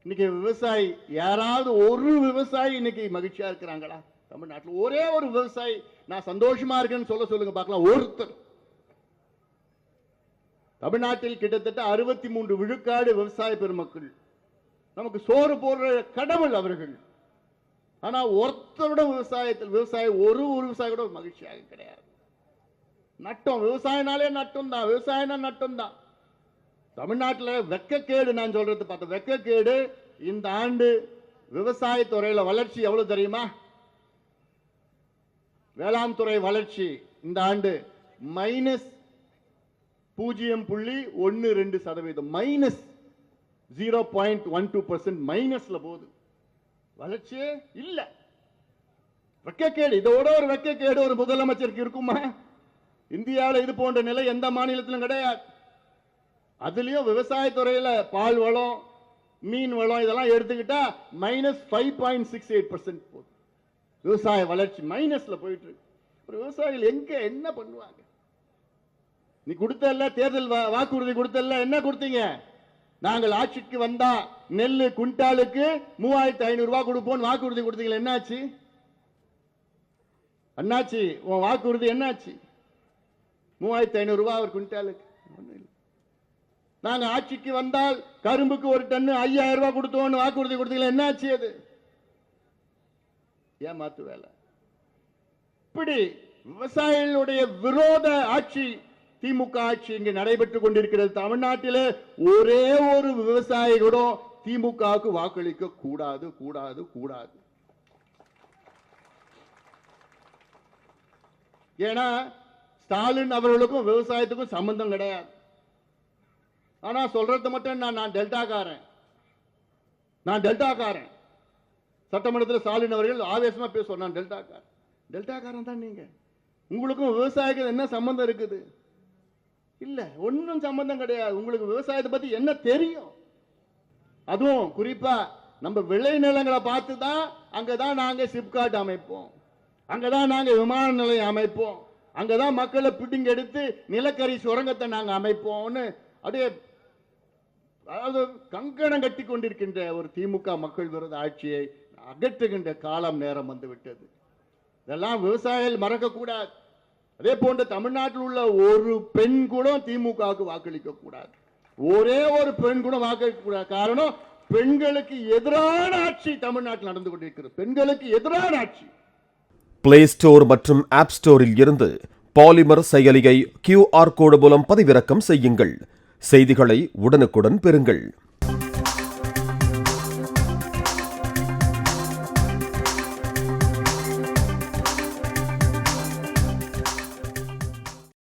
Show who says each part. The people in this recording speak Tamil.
Speaker 1: இன்னைக்கு விவசாயி யாராவது ஒரு விவசாயி இன்னைக்கு மகிழ்ச்சியா இருக்கிறாங்களா? தமிழ்நாட்டில் ஒரே ஒரு விவசாயி நான் சந்தோஷமா இருக்கேன்னு சொல்லுங்க பார்க்கலாம். ஒருத்தர். தமிழ்நாட்டில் கிட்டத்தட்ட 63 விழுக்காடு விவசாய பெருமக்கள், நமக்கு சோறு போடுற கடவுள் அவர்கள். ஆனா ஒருத்தரோட விவசாயி ஒரு விவசாயி கூட மகிழ்ச்சியாக கிடையாது. நட்டம், விவசாயனாலே நட்டம் தான், விவசாயம்னா நட்டம் தான். தமிழ்நாட்டில் வெக்கக்கேடு, நான் சொல்றது பார்த்த வெக்கக்கேடு. இந்த ஆண்டு விவசாயத்துறையில வளர்ச்சி எவ்வளவு தெரியுமா? வேளாண் துறை வளர்ச்சி இந்த ஆண்டு -0.12%, -0.12% மைனஸ்ல போகுது. வளர்ச்சியே இல்ல. வெக்கக்கேடு. இதோட ஒரு வெக்கக்கேடு ஒரு முதலமைச்சருக்கு இருக்குமா? இந்தியாவில் இது போன்ற நிலை எந்த மாநிலத்திலும் கிடையாது. அதுலயும் விவசாயத்துறையில பால் வளம், மீன் வளம் இதெல்லாம் எடுத்துக்கிட்டா -5.68% போகுது. விவசாய வளர்ச்சி மைனஸ்ல போயிட்டு இருக்கு. விவசாயிகள் எங்க என்ன பண்ணுவாங்க? நீ கொடுத்தல்ல, தேர்தல் வாக்குறுதி கொடுத்தல்ல, என்ன கொடுத்தீங்க? நாங்கள் ஆட்சிக்கு வந்தா நெல் குண்டாலுக்கு 3500 ரூபாய் கொடுப்போம் வாக்குறுதி கொடுத்தீங்க. என்னாச்சு? அண்ணாச்சி உன் வாக்குறுதி என்னாச்சு? 3500 ரூபாய் ஒரு குண்டாலுக்கு. நாங்க ஆட்சிக்கு வந்தால் கரும்புக்கு ஒரு டன்னு 5000 ரூபாய் கொடுத்தோம் வாக்குறுதி கொடுத்தீங்களா? என்னாச்சு? அது ஏமாத்து வேலை. இப்படி விவசாயிகளுடைய விரோத ஆட்சி திமுக ஆட்சி இங்கு நடைபெற்றுக் கொண்டிருக்கிறது. தமிழ்நாட்டிலே ஒரே ஒரு விவசாயி கூட திமுகவுக்கு வாக்களிக்க கூடாது கூடாது கூடாது. ஏன்னா ஸ்டாலின் அவர்களுக்கும் விவசாயத்துக்கும் சம்பந்தம் கிடையாது. ஆனா சொல்றது மட்டும் நான் டெல்டாக்காரன். சட்டமன்றத்தில் ஸ்டாலின் அவர்கள் ஆவேசமா பேசுவார், நான் டெல்டாக்காரன் தான். நீங்க உங்களுக்கும் விவசாயிகள் என்ன சம்பந்தம் இருக்குது? இல்ல, ஒன்னும் சம்பந்தம் கிடையாது. உங்களுக்கு விவசாயத்தை பத்தி என்ன தெரியும்? அதுவும் குறிப்பா நம்ம விளை நிலங்களை பார்த்து தான் அங்கதான் நாங்க சிப்காட் அமைப்போம், அங்கதான் நாங்க விமான நிலையம் அமைப்போம், அங்கதான் மக்களை பிடிங்க எடுத்து நிலக்கரி சுரங்கத்தை நாங்க அமைப்போம்னு அப்படியே அதாவது கங்கணம் கட்டி கொண்டிருக்கின்ற ஒரு திமுக மக்கள் விரோத ஆட்சியை அகற்றுகின்ற காலம் நேரம் வந்து விட்டது. இதெல்லாம் விவசாயிகள் மறக்க கூடாது. அதே போன்ற தமிழ்நாட்டில் உள்ள ஒரு பெண் கூட திமுகவுக்கு வாக்களிக்க கூடாது. ஒரே ஒரு பெண் கூட வாக்களிக்க கூடாது. காரணம், பெண்களுக்கு எதிரான ஆட்சி தமிழ்நாட்டில் நடந்து கொண்டிருக்கிறது. பெண்களுக்கு எதிரான ஆட்சி.
Speaker 2: பிளே ஸ்டோர் மற்றும் ஆப் ஸ்டோரில் இருந்து பாலிமர் செயலியை QR கோடு மூலம் பதிவிறக்கம் செய்யுங்கள். செய்திகளை உடனுக்குடன் பெறுங்கள்.